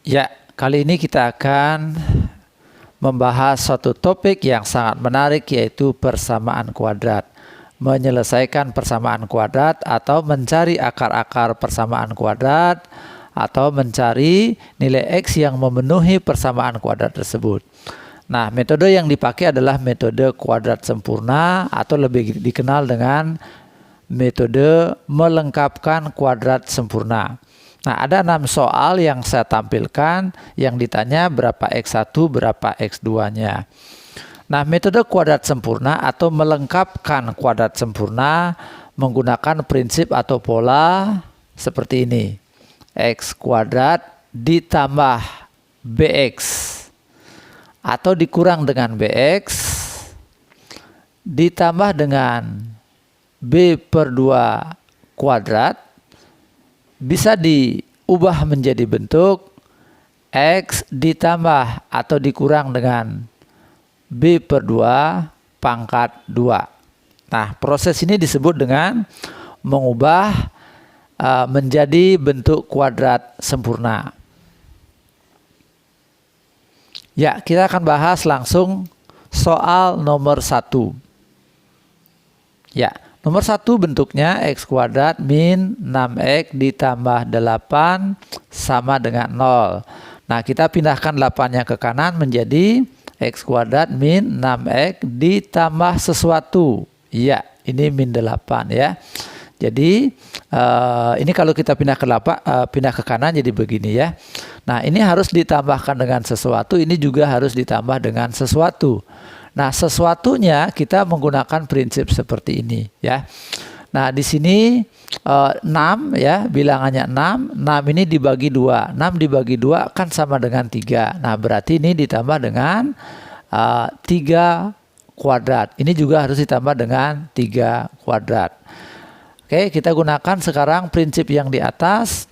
Ya, kali ini kita akan membahas suatu topik yang sangat menarik, yaitu persamaan kuadrat. Menyelesaikan persamaan kuadrat atau mencari akar-akar persamaan kuadrat atau mencari nilai X yang memenuhi persamaan kuadrat tersebut. Nah, metode yang dipakai adalah metode kuadrat sempurna atau lebih dikenal dengan metode melengkapkan kuadrat sempurna. Nah, ada 6 soal yang saya tampilkan yang ditanya berapa X1, berapa X2-nya. Nah, metode kuadrat sempurna atau melengkapkan kuadrat sempurna menggunakan prinsip atau pola seperti ini. X kuadrat ditambah BX atau dikurang dengan BX ditambah dengan B per 2 kuadrat bisa diubah menjadi bentuk X ditambah atau dikurang dengan B per 2 pangkat 2. Nah, proses ini disebut dengan mengubah menjadi bentuk kuadrat sempurna. Ya, kita akan bahas langsung soal nomor 1. Ya, nomor 1 bentuknya X kuadrat min 6X ditambah 8 sama dengan 0. Nah, kita pindahkan 8-nya ke kanan menjadi X kuadrat min 6X ditambah sesuatu. Ya, ini min 8 ya. Jadi ini kalau kita pindah ke kanan jadi begini ya. Nah, ini harus ditambahkan dengan sesuatu, ini juga harus ditambah dengan sesuatu. Nah, sesuatunya kita menggunakan prinsip seperti ini ya. Nah, di sini 6 ya, bilangannya 6. 6 ini dibagi 2. 6 dibagi 2 kan sama dengan 3. Nah, berarti ini ditambah dengan 3 kuadrat. Ini juga harus ditambah dengan 3 kuadrat. Oke, kita gunakan sekarang prinsip yang di atas.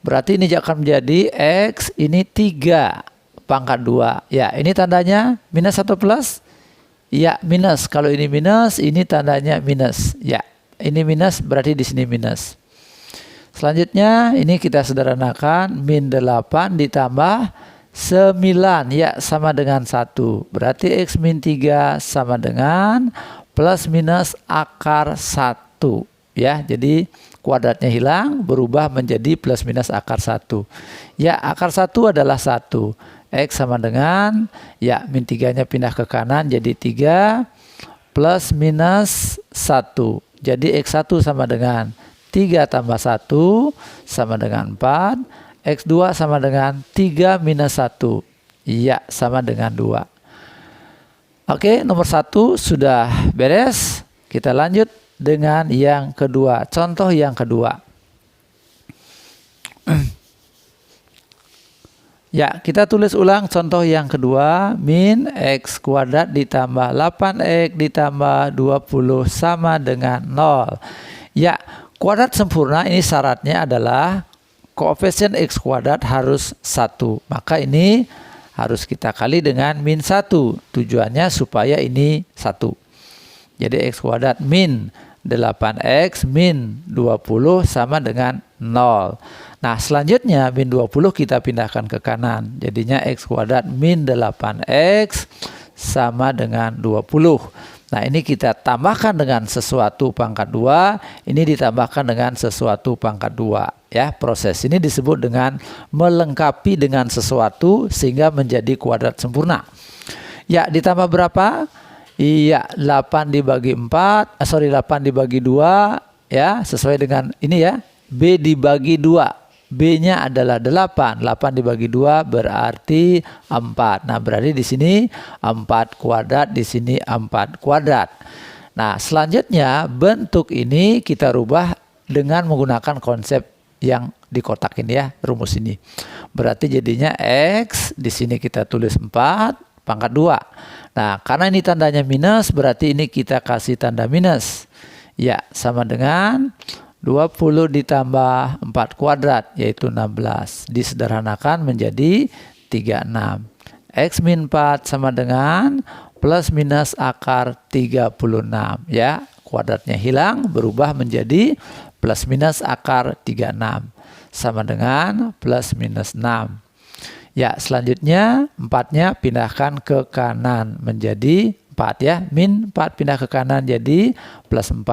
Berarti ini akan menjadi X ini 3 pangkat 2. Ya, ini tandanya minus atau plus? Ya, minus. Kalau ini minus, ini tandanya minus. Ya, ini minus berarti di sini minus. Selanjutnya ini kita sederhanakan, min 8 ditambah 9 ya sama dengan 1. Berarti X min 3 sama dengan plus minus akar 1 ya. Jadi kuadratnya hilang berubah menjadi plus minus akar 1. Ya, akar 1 adalah 1. X sama dengan, ya min 3-nya pindah ke kanan jadi 3 plus minus 1. Jadi X1 sama dengan 3 tambah 1 sama dengan 4. X2 sama dengan 3 minus 1. Ya, sama dengan 2. Oke, nomor 1 sudah beres. Kita lanjut dengan yang kedua. Contoh yang kedua. Ya, kita tulis ulang contoh yang kedua. Min X kuadrat ditambah 8X ditambah 20 sama dengan 0. Ya, kuadrat sempurna ini syaratnya adalah koefisien X kuadrat harus 1. Maka ini harus kita kali dengan min 1. Tujuannya supaya ini 1. Jadi X kuadrat min 8X min 20 sama dengan 0. Nah, selanjutnya min 20 kita pindahkan ke kanan. Jadinya X kuadrat min 8X sama dengan 20. Nah, ini kita tambahkan dengan sesuatu pangkat 2. Ini ditambahkan dengan sesuatu pangkat 2. Ya, proses ini disebut dengan melengkapi dengan sesuatu sehingga menjadi kuadrat sempurna. Ya, ditambah berapa? Iya, 8 dibagi 8 dibagi 2 ya, sesuai dengan ini ya. B dibagi 2. B-nya adalah 8. 8 dibagi 2 berarti 4. Nah, berarti di sini 4 kuadrat, di sini 4 kuadrat. Nah, selanjutnya bentuk ini kita rubah dengan menggunakan konsep yang di kotak ini ya, rumus ini. Berarti jadinya X, di sini kita tulis 4 pangkat 2. Nah, karena ini tandanya minus, berarti ini kita kasih tanda minus. Ya, sama dengan 20 ditambah 4 kuadrat, yaitu 16. Disederhanakan menjadi 36. X min 4 sama dengan plus minus akar 36. Ya, kuadratnya hilang berubah menjadi plus minus akar 36. sama dengan plus minus 6. Ya, selanjutnya 4-nya pindahkan ke kanan menjadi 4 ya. Min 4 pindah ke kanan jadi plus 4.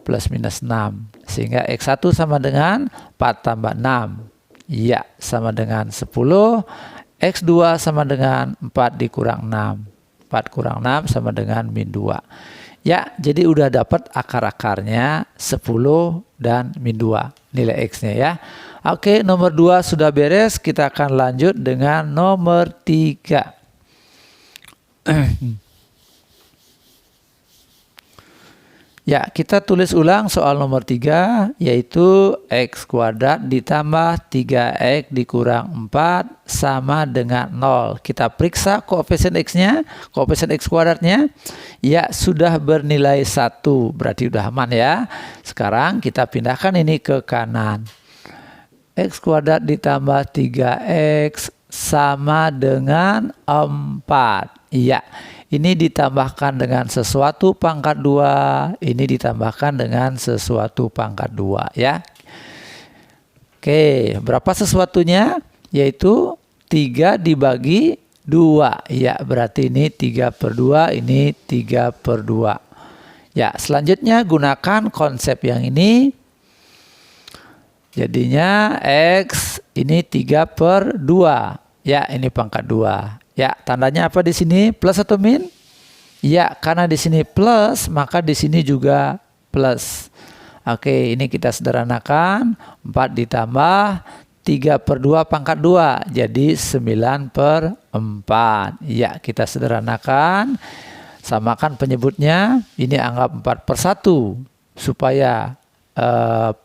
Plus minus 6. Sehingga X1 sama dengan 4 tambah 6. Ya, sama dengan 10. X2 sama dengan 4 dikurang 6. 4 kurang 6 sama dengan min 2. Ya, jadi udah dapat akar-akarnya 10 dan min 2 nilai X-nya ya. Oke, nomor 2 sudah beres. Kita akan lanjut dengan nomor 3. Ya, kita tulis ulang soal nomor 3, yaitu X kuadrat ditambah 3X dikurang 4 sama dengan 0. Kita periksa koefisien X-nya, koefisien X kuadratnya. Ya, sudah bernilai 1, berarti udah aman ya. Sekarang kita pindahkan ini ke kanan. X kuadrat ditambah 3X sama dengan 4. Iya. Ini ditambahkan dengan sesuatu pangkat 2. Ini ditambahkan dengan sesuatu pangkat 2 ya. Oke, berapa sesuatunya? Yaitu 3 dibagi 2. Ya, berarti ini 3/2, ini 3/2. Ya, selanjutnya gunakan konsep yang ini. Jadinya X ini 3/2. Ya, ini pangkat 2. Ya, tandanya apa di sini? Plus atau min? Ya, karena di sini plus, maka di sini juga plus. Oke, ini kita sederhanakan. 4 ditambah 3/2 pangkat 2. Jadi 9/4. Ya, kita sederhanakan. Samakan penyebutnya. Ini anggap 4/1. Supaya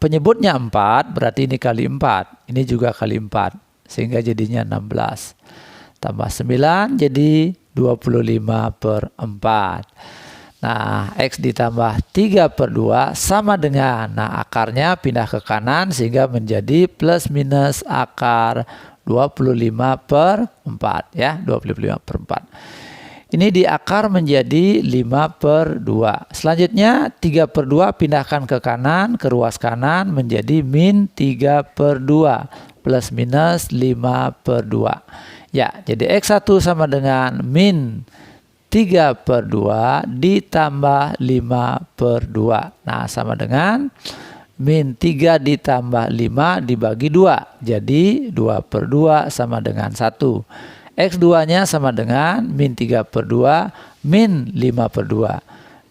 penyebutnya 4, berarti ini kali 4. Ini juga kali 4. Sehingga jadinya 16. Tambah 9 jadi 25/4. Nah, X ditambah 3/2 sama dengan, nah akarnya pindah ke kanan sehingga menjadi plus minus akar 25/4 ya, 25/4. Ini diakar menjadi 5/2. Selanjutnya 3/2 pindahkan ke kanan, ke ruas kanan menjadi min 3/2 plus minus 5/2. Ya, jadi X1 sama dengan min 3/2 ditambah 5/2. Nah, sama dengan min 3 ditambah 5 dibagi 2. Jadi 2/2 sama dengan 1. X2-nya sama dengan min 3/2 min 5/2.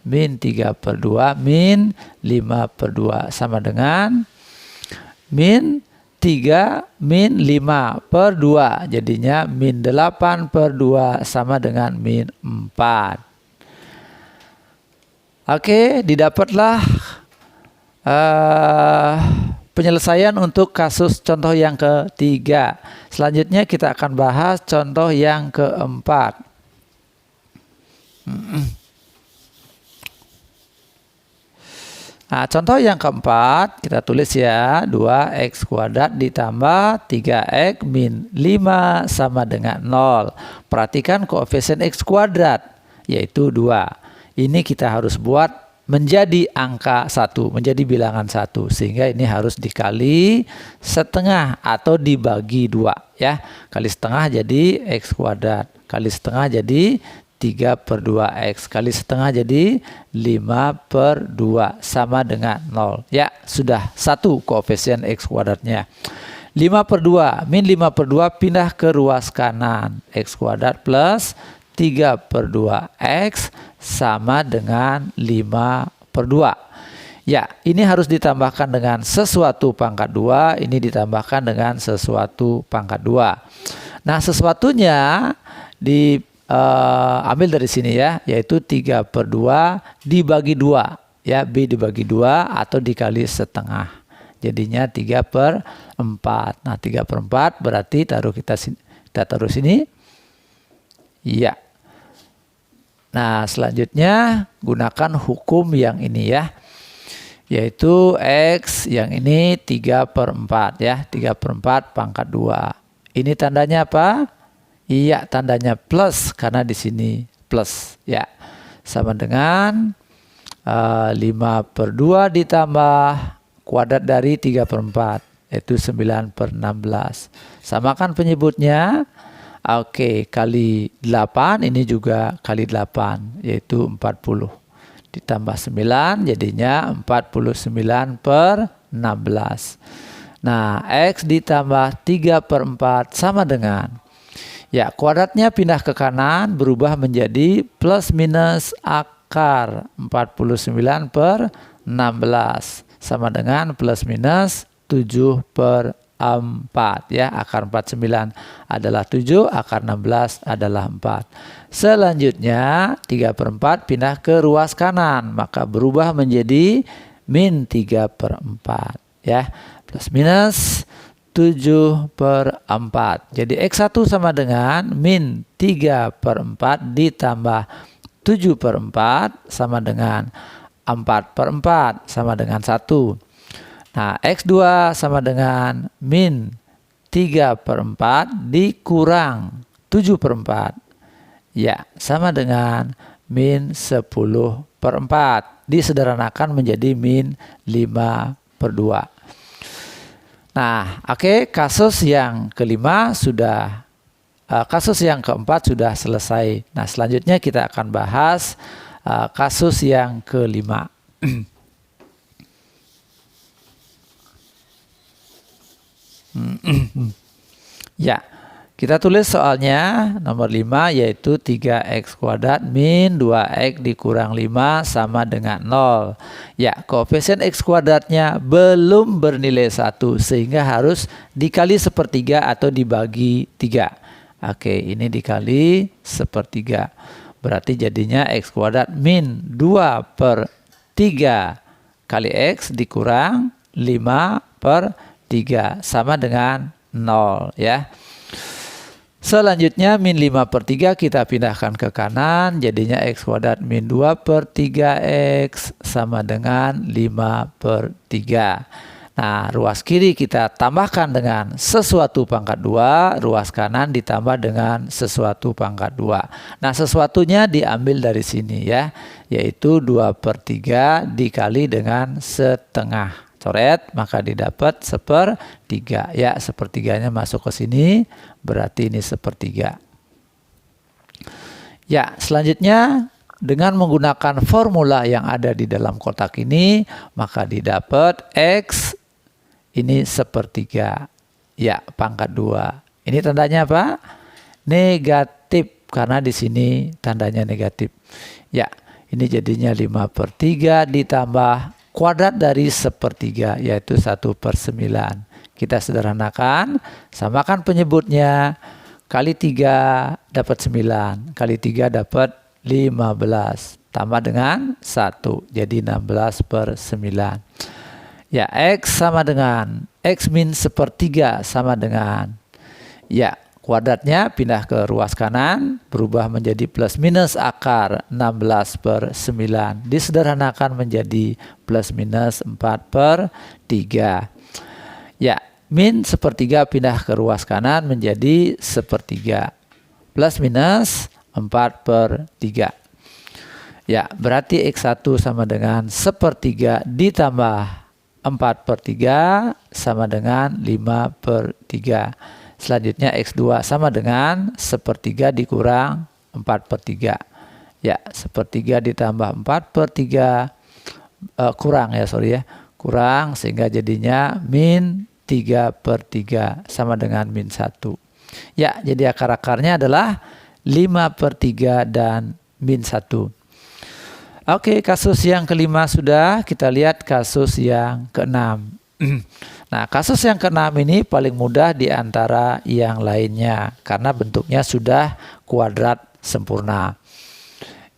Min 3/2 min 5/2 sama dengan min 3 min 5/2. Jadinya min 8/2 sama dengan min 4. Oke, didapatlah penyelesaian untuk kasus contoh yang ketiga. Selanjutnya kita akan bahas contoh yang keempat. Nah, contoh yang keempat kita tulis ya, 2x kuadrat ditambah 3x min 5 sama dengan 0. Perhatikan koefisien x kuadrat yaitu 2. Ini kita harus buat menjadi angka 1, menjadi bilangan 1. Sehingga ini harus dikali setengah atau dibagi 2 ya. Kali setengah jadi x kuadrat, kali setengah jadi 3/2x, kali setengah jadi 5/2 sama dengan 0. Ya, sudah 1 koefisien x kuadratnya. 5/2 min 5/2 pindah ke ruas kanan. X kuadrat plus 3/2x sama dengan 5/2. Ya, ini harus ditambahkan dengan sesuatu pangkat 2, ini ditambahkan dengan sesuatu pangkat 2. Nah, sesuatunya ambil dari sini ya, yaitu 3/2 dibagi 2 ya, B dibagi 2 atau dikali setengah, jadinya 3/4. Nah, 3/4 berarti kita taruh sini ya. Nah, selanjutnya gunakan hukum yang ini ya, yaitu X yang ini 3/4 ya, 3/4 pangkat 2. Ini tandanya apa? Iya, tandanya plus karena di sini plus ya. Sama dengan 5/2 ditambah kuadrat dari 3/4. yaitu 9 per 16. Samakan penyebutnya. Oke, kali 8 ini juga kali 8, yaitu 40. Ditambah 9 jadinya 49 per 16. Nah, X ditambah 3 per 4 sama dengan, ya kuadratnya pindah ke kanan berubah menjadi plus minus akar 49 per 16 sama dengan plus minus 7 per 4, ya. Akar 49 adalah 7, akar 16 adalah 4. Selanjutnya 3 per 4 pindah ke ruas kanan, maka berubah menjadi min 3 per 4, ya. Plus minus 7 per 4. Jadi X1 sama dengan min 3 per 4 ditambah 7 per 4 sama dengan 4 per 4 sama dengan 1. Nah, X2 sama dengan min 3 per 4 dikurang 7 per 4. Ya, sama dengan min 10 per 4. Disederhanakan menjadi min 5 per 2. Nah, oke, kasus yang kelima sudah, kasus yang keempat sudah selesai. Nah, selanjutnya kita akan bahas kasus yang kelima. Ya, kita tulis soalnya nomor 5, yaitu 3x kuadrat min 2x dikurang 5 sama dengan 0. Ya, koefisien x kuadratnya belum bernilai 1 sehingga harus dikali sepertiga atau dibagi 3. Oke, ini dikali sepertiga. Berarti jadinya x kuadrat min 2 per 3 kali x dikurang 5 per 3 sama dengan 0, ya. Selanjutnya min 5 per 3 kita pindahkan ke kanan, jadinya x kuadrat min 2 per 3x sama dengan 5 per 3. Nah, ruas kiri kita tambahkan dengan sesuatu pangkat 2, ruas kanan ditambah dengan sesuatu pangkat 2. Nah, sesuatunya diambil dari sini, ya, yaitu 2 per 3 dikali dengan setengah. Coret, maka didapat sepertiga. Ya, sepertiganya masuk ke sini, berarti ini sepertiga. Ya, selanjutnya dengan menggunakan formula yang ada di dalam kotak ini, maka didapat X ini sepertiga. Ya, pangkat 2. Ini tandanya apa? Negatif, karena di sini tandanya negatif. Ya, ini jadinya 5 per 3 ditambah kuadrat dari sepertiga, yaitu 1 per 9. Kita sederhanakan, samakan penyebutnya, kali 3 dapat 9, kali 3 dapat 15, tambah dengan 1, jadi 16 per 9. Ya, X sama dengan, X min sepertiga sama dengan, ya, kuadratnya pindah ke ruas kanan, berubah menjadi plus minus akar 16 per 9. Disederhanakan menjadi plus minus 4 per 3. Ya, min sepertiga pindah ke ruas kanan menjadi sepertiga. Plus minus 4 per 3. Ya, berarti X1 sama dengan sepertiga ditambah 4 per 3 sama dengan 5 per 3. Selanjutnya X2 sama dengan sepertiga dikurang 4 per 3. Ya, sepertiga ditambah 4 per 3 kurang, ya, sorry, ya. Kurang, sehingga jadinya min 3 per 3 sama dengan min 1. Ya, jadi akar-akarnya adalah 5 per 3 dan min 1. Oke, kasus yang kelima sudah, kita lihat kasus yang keenam. Nah, kasus yang keenam ini paling mudah di antara yang lainnya karena bentuknya sudah kuadrat sempurna.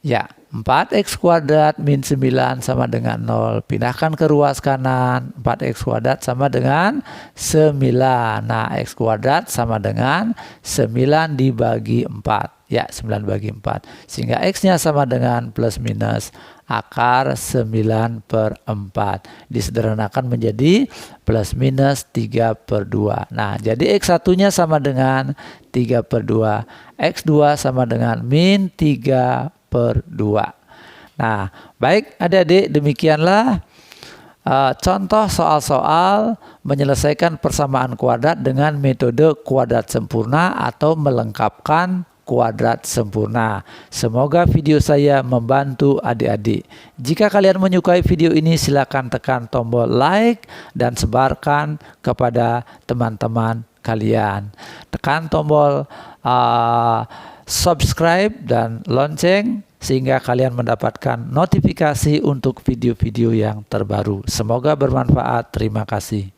Ya, 4x kuadrat min 9 sama dengan 0. Pindahkan ke ruas kanan, 4x kuadrat sama dengan 9. Nah, x kuadrat sama dengan 9 dibagi 4. Ya, 9 bagi 4. Sehingga x-nya sama dengan plus minus akar 9 per 4. Disederhanakan menjadi plus minus 3 per 2. Nah, jadi X1-nya sama dengan 3 per 2. X2 sama dengan min 3 per 2. Nah, baik adik-adik, demikianlah contoh soal-soal menyelesaikan persamaan kuadrat dengan metode kuadrat sempurna atau melengkapkan kuadrat sempurna. Semoga video saya membantu adik-adik. Jika kalian menyukai video ini, silakan tekan tombol like dan sebarkan kepada teman-teman kalian. Tekan tombol subscribe dan lonceng sehingga kalian mendapatkan notifikasi untuk video-video yang terbaru. Semoga bermanfaat. Terima kasih.